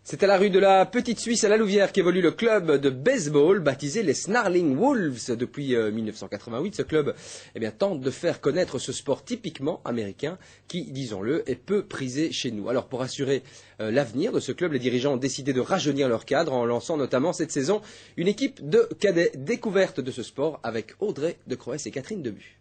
C'est à la rue de la Petite Suisse à la Louvière qu'évolue le club de baseball baptisé les Snarling Wolves. Depuis 1988, ce club tente de faire connaître ce sport typiquement américain qui, disons-le, est peu prisé chez nous. Alors pour assurer l'avenir de ce club, les dirigeants ont décidé de rajeunir leur cadre en lançant notamment cette saison une équipe de cadets découverte de ce sport avec Audrey de Croès et Catherine Debu.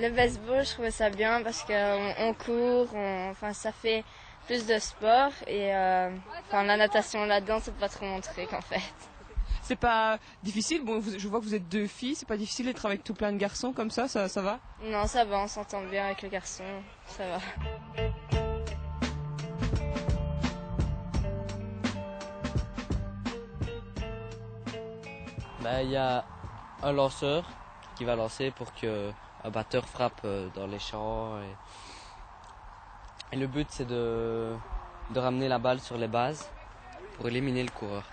Le baseball, je trouvais ça bien parce qu'on court, ça fait plus de sport et la natation là-dedans, c'est pas trop mon truc en fait. C'est pas difficile, bon, je vois que vous êtes deux filles, c'est pas difficile d'être avec tout plein de garçons comme ça va? Non, ça va, on s'entend bien avec le garçon, ça va. Il y a un lanceur qui va lancer pour que un batteur frappe dans les champs. Et le but, c'est de ramener la balle sur les bases pour éliminer le coureur.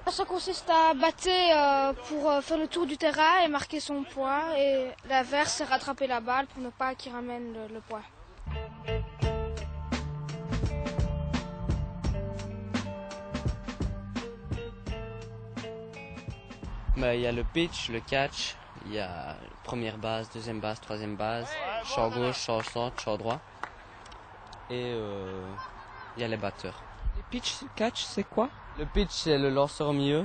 Ça consiste à battre pour faire le tour du terrain et marquer son point. Et l'inverse, c'est rattraper la balle pour ne pas qu'il ramène le point. Il y a le pitch, le catch. Il y a première base, deuxième base, troisième base, champ gauche, champ centre, champ droit. Et il y a les batteurs. Le pitch, catch, c'est quoi? Le pitch, c'est le lanceur au milieu.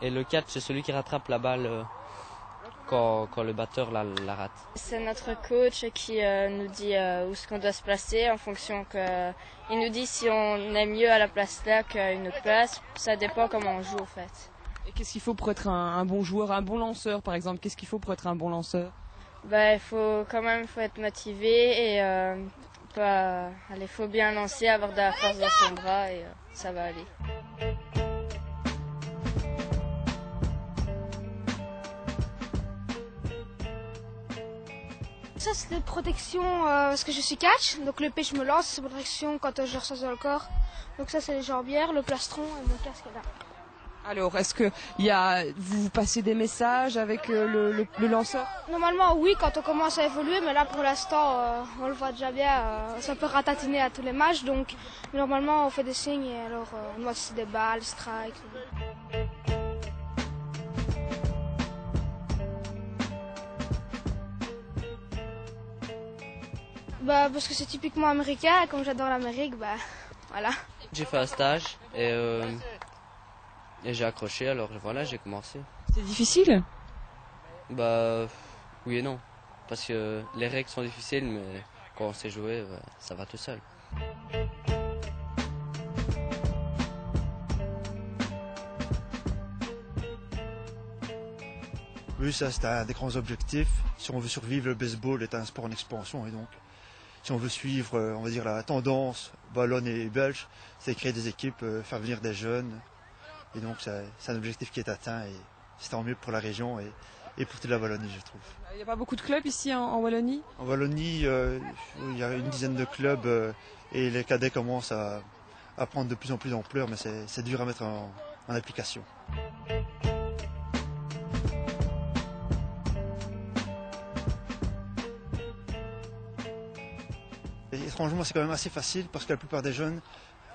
Et le catch, c'est celui qui rattrape la balle quand le batteur la rate. C'est notre coach qui nous dit où est-ce qu'on doit se placer en fonction que... Il nous dit si on est mieux à la place là qu'à une autre place. Ça dépend comment on joue en fait. Et qu'est-ce qu'il faut pour être un bon joueur, un bon lanceur par exemple? Qu'est-ce qu'il faut pour être un bon lanceur? Il faut être motivé et faut bien lancer, avoir de la force dans son bras et ça va aller. Ça, c'est des protections parce que je suis catch, donc le pitch me lance, c'est protection quand je reçois dans le corps. Donc ça, c'est les jambières, le plastron et mon casque là. Alors, est-ce que vous passez des messages avec le lanceur? Normalement, oui, quand on commence à évoluer, mais là, pour l'instant, on le voit déjà bien, ça peut ratatiner à tous les matchs, donc normalement, on fait des signes et alors on voit si c'est des balles, strikes. Parce que c'est typiquement américain, et comme j'adore l'Amérique, voilà. J'ai fait un stage et j'ai accroché, alors voilà, j'ai commencé. C'est difficile? Oui et non. Parce que les règles sont difficiles, mais quand on sait jouer, ça va tout seul. Oui, ça c'est un des grands objectifs. Si on veut survivre, le baseball est un sport en expansion et donc si on veut suivre, on va dire, la tendance wallonne et belge, c'est créer des équipes, faire venir des jeunes. Et donc c'est un objectif qui est atteint et c'est tant mieux pour la région et pour toute la Wallonie, je trouve. Il n'y a pas beaucoup de clubs ici en Wallonie? En Wallonie, il y a une dizaine de clubs et les cadets commencent à prendre de plus en plus d'ampleur, mais c'est dur à mettre en application. Et étrangement, c'est quand même assez facile parce que la plupart des jeunes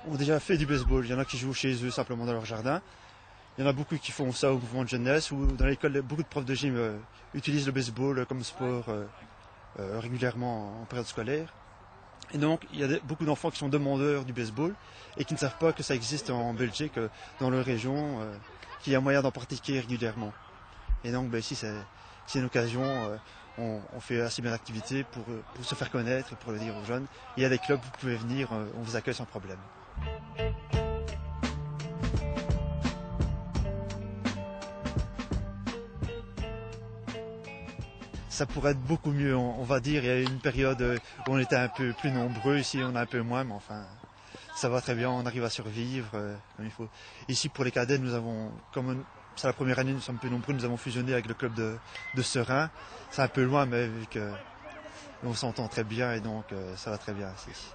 ont déjà fait du baseball. Il y en a qui jouent chez eux simplement dans leur jardin. Il y en a beaucoup qui font ça au mouvement de jeunesse ou dans l'école, beaucoup de profs de gym utilisent le baseball comme sport régulièrement en période scolaire. Et donc, il y a beaucoup d'enfants qui sont demandeurs du baseball et qui ne savent pas que ça existe en Belgique, dans leur région, qu'il y a moyen d'en pratiquer régulièrement. Et donc, ici, c'est une occasion. On fait assez bien d'activités pour se faire connaître et pour le dire aux jeunes. Il y a des clubs, vous pouvez venir, on vous accueille sans problème. ça pourrait être beaucoup mieux, on va dire. Il y a eu une période où on était un peu plus nombreux, ici on est un peu moins, mais enfin, ça va très bien, on arrive à survivre comme il faut. Ici pour les cadets, nous avons, comme c'est la première année, nous sommes peu nombreux, nous avons fusionné avec le club de Serein. C'est un peu loin, mais vu que on s'entend très bien et donc ça va très bien ici.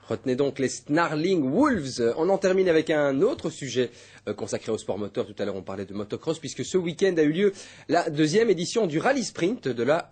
Retenez donc les Snarling Wolves. On en termine avec un autre sujet consacré au sport moteur. Tout à l'heure, on parlait de motocross puisque ce week-end a eu lieu la 2e édition du Rallye Sprint de la